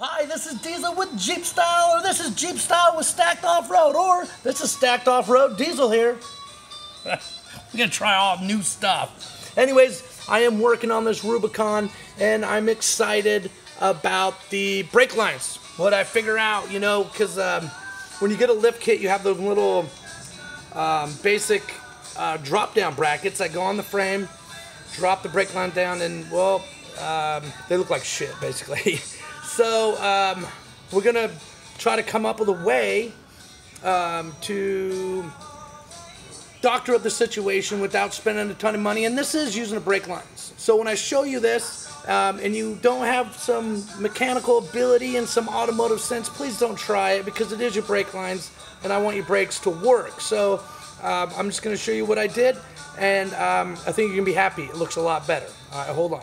Hi, this is Diesel with Jeep Style, or this is Jeep Style with Stacked Off-Road, or this is Stacked Off-Road Diesel here. We're gonna try all new stuff. Anyways, I am working on this Rubicon, and I'm excited about the brake lines. What I figure out, you know, because when you get a lift kit, you have those little basic drop-down brackets that go on the frame, drop the brake line down, and, well, they look like shit, basically. So we're gonna try to come up with a way to doctor up the situation without spending a ton of money, and this is using the brake lines. So when I show you this and you don't have some mechanical ability and some automotive sense, please don't try it, because it is your brake lines and I want your brakes to work. So I'm just gonna show you what I did, and I think you're gonna be happy. It looks a lot better. All right, hold on.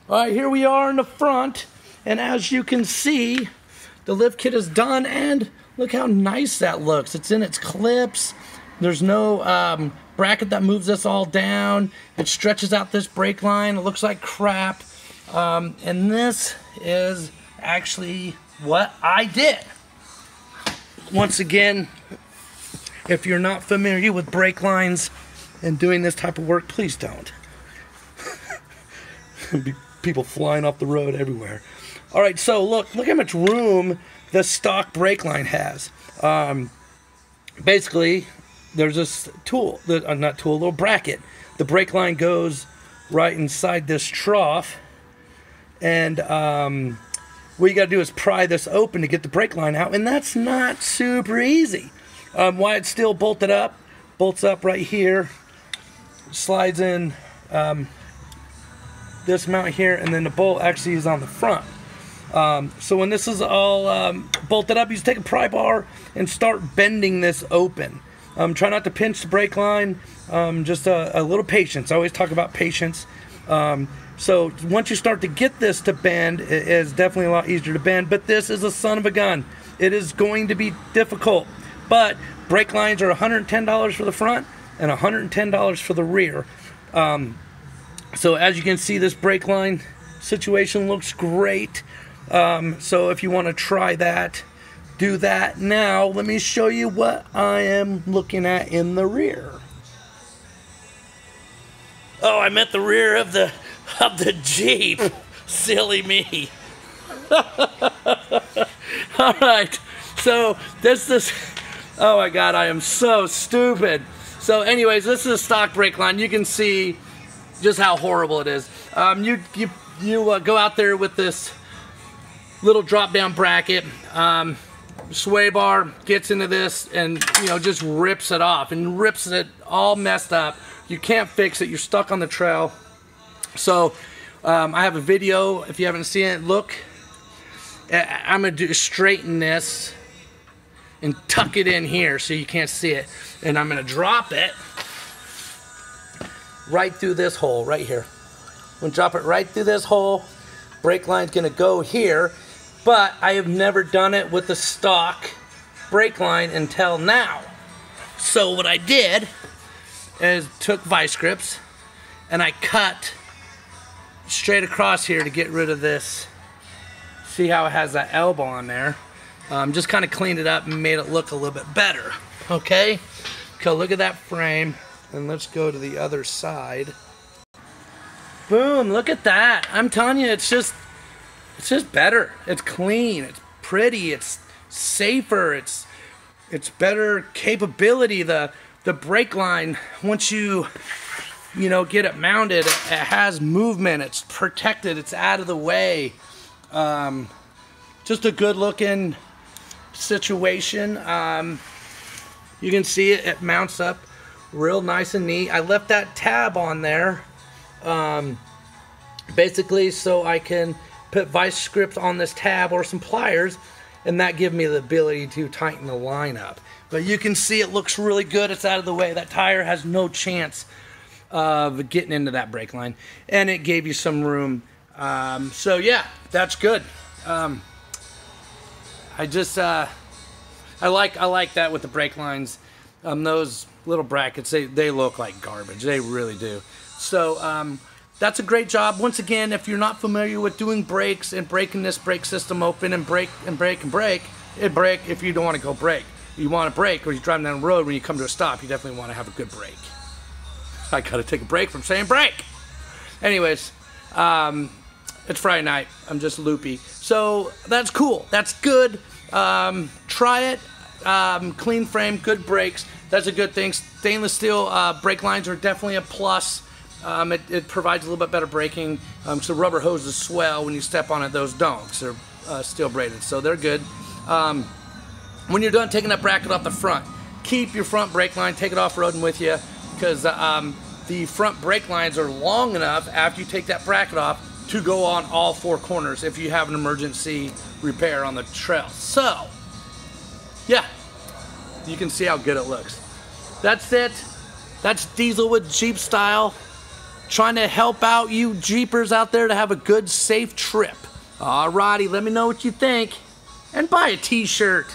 All right, here we are in the front. And as you can see, the lift kit is done, and look how nice that looks. It's in its clips. There's no bracket that moves this all down. It stretches out this brake line. It looks like crap. And this is actually what I did. Once again, if you're not familiar with brake lines and doing this type of work, please don't. People flying off the road everywhere. All right, so look how much room the stock brake line has. Basically, there's this tool, little bracket. The brake line goes right inside this trough, and what you got to do is pry this open to get the brake line out, and that's not super easy. Why it's still bolted up, bolts up right here, slides in this mount here, and then the bolt actually is on the front. So when this is all bolted up, you just take a pry bar and start bending this open. Try not to pinch the brake line, just a little patience. I always talk about patience. So once you start to get this to bend, it is definitely a lot easier to bend, but this is a son of a gun. It is going to be difficult, but brake lines are $110 for the front and $110 for the rear. So as you can see, this brake line situation looks great. So if you want to try that, do that. Now let me show you what I am looking at in the rear. Oh, I'm at the rear of the Jeep. Silly me. All right. So this. Oh my God, I am so stupid. So anyways, this is a stock brake line. You can see just how horrible it is. You go out there with this little drop down bracket, sway bar gets into this and, you know, just rips it off and rips it all messed up. You can't fix it. You're stuck on the trail. So I have a video. If you haven't seen it, look. I'm gonna straighten this and tuck it in here so you can't see it, and I'm gonna drop it right through this hole right here. I'm gonna drop it right through this hole. Brake line's gonna go here, but I have never done it with the stock brake line until now. So what I did is took vice grips and I cut straight across here to get rid of this. See how it has that elbow on there? Just kind of cleaned it up and made it look a little bit better. Okay, look at that frame, and let's go to the other side. Boom, look at that. I'm telling you, it's just better. It's clean, it's pretty, it's safer, it's better capability. The brake line, once you know, get it mounted, it has movement, it's protected, it's out of the way. Just a good looking situation. You can see it mounts up real nice and neat. I left that tab on there basically so I can put vice grips on this tab or some pliers, and that gives me the ability to tighten the line up. But you can see it looks really good. It's out of the way. That tire has no chance of getting into that brake line, and it gave you some room. So yeah, that's good. I like that with the brake lines. Those little brackets, they look like garbage. They really do. So that's a great job. Once again, if you're not familiar with doing brakes and breaking this brake system open and brake and brake and brake, if you don't want to go brake. You want to brake or you're driving down the road when you come to a stop, you definitely want to have a good brake. I gotta take a break from saying brake. Anyways, it's Friday night. I'm just loopy. So that's cool. That's good. Try it. Clean frame, good brakes. That's a good thing. Stainless steel brake lines are definitely a plus. It provides a little bit better braking. So rubber hoses swell when you step on it. Those don't. They're steel braided, so they're good. When you're done taking that bracket off the front, keep your front brake line. Take it off-roading with you, because the front brake lines are long enough after you take that bracket off to go on all four corners if you have an emergency repair on the trail. So, yeah, you can see how good it looks. That's it. That's Diesel with Jeep style. Trying to help out you Jeepers out there to have a good, safe trip. Alrighty, let me know what you think. And buy a t-shirt.